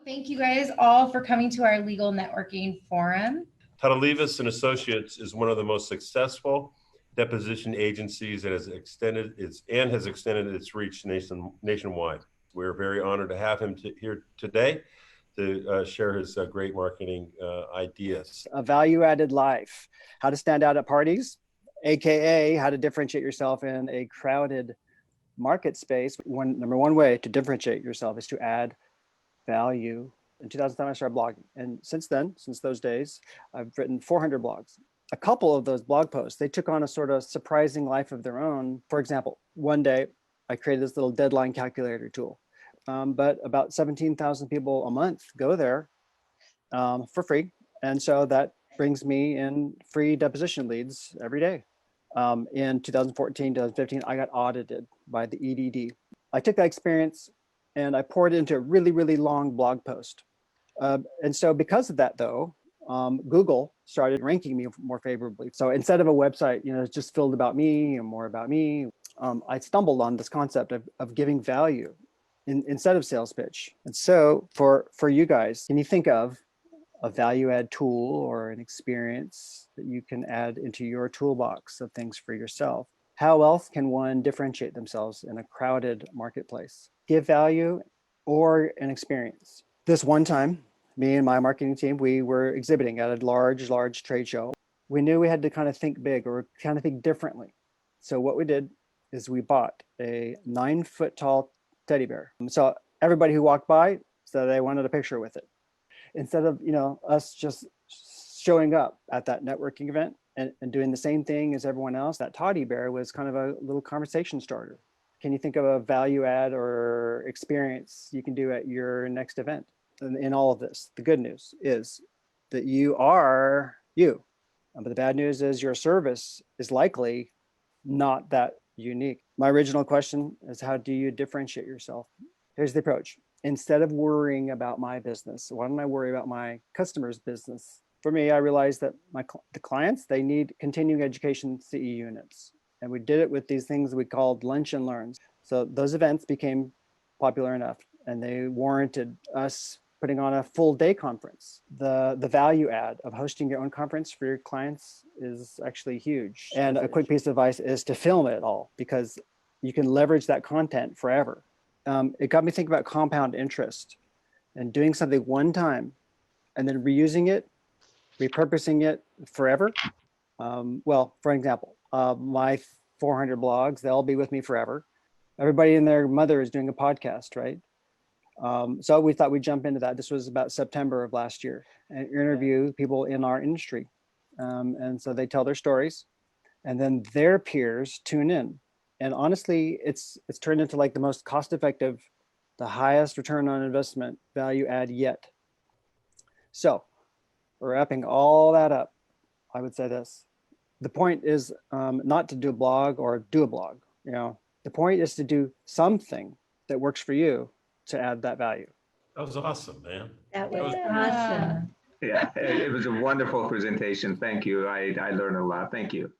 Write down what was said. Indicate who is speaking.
Speaker 1: Thank you guys all for coming to our legal networking forum.
Speaker 2: Todd, Olivas and Associates is one of the most successful deposition agencies that has extended its reach nationwide. We're very honored to have him here today to share his great marketing ideas.
Speaker 3: A value-added life, how to stand out at parties, AKA how to differentiate yourself in a crowded market space. Number one way to differentiate yourself is to add value. In 2010, I started blogging. And since those days, I've written 400 blogs. A couple of those blog posts, they took on a sort of surprising life of their own. For example, one day I created this little deadline calculator tool, but about 17,000 people a month go there for free. And so that brings me in free deposition leads every day. In 2014, 2015, I got audited by the EDD. I took that experience and I poured it into a really, really long blog post. And so because of that, though, Google started ranking me more favorably. So instead of a website, it's just filled about me and more about me, I stumbled on this concept of giving value instead of sales pitch. And so for you guys, can you think of a value add tool or an experience that you can add into your toolbox of things for yourself? How else can one differentiate themselves in a crowded marketplace? Give value or an experience. This one time, me and my marketing team, we were exhibiting at a large trade show. We knew we had to kind of think big or kind of think differently. So what we did is we bought a 9-foot tall teddy bear. So everybody who walked by said they wanted a picture with it. Instead of us just showing up at that networking event and doing the same thing as everyone else, that teddy bear was kind of a little conversation starter. Can you think of a value add or experience you can do at your next event? In all of this, the good news is that you are you. But the bad news is your service is likely not that unique. My original question is, how do you differentiate yourself? Here's the approach. Instead of worrying about my business, why don't I worry about my customer's business? For me, I realized that the clients, they need continuing education CE units. And we did it with these things we called lunch and learns. So those events became popular enough and they warranted us putting on a full day conference. The value add of hosting your own conference for your clients is actually huge. And a quick piece of advice is to film it all, because you can leverage that content forever. It got me thinking about compound interest and doing something one time and then reusing it, repurposing it forever. Well, for example, my 400 blogs, they'll be with me forever. Everybody and their mother is doing a podcast, right? So we thought we'd jump into that. This was about September of last year, and interview people in our industry. And so they tell their stories and then their peers tune in. And honestly, it's turned into like the most cost-effective, the highest return on investment value add yet. So wrapping all that up, I would say this. The point is not to do a blog or do a blog. The point is to do something that works for you to add that value.
Speaker 2: That was awesome, man.
Speaker 4: That was awesome.
Speaker 5: Yeah, it was a wonderful presentation. Thank you. I learned a lot. Thank you.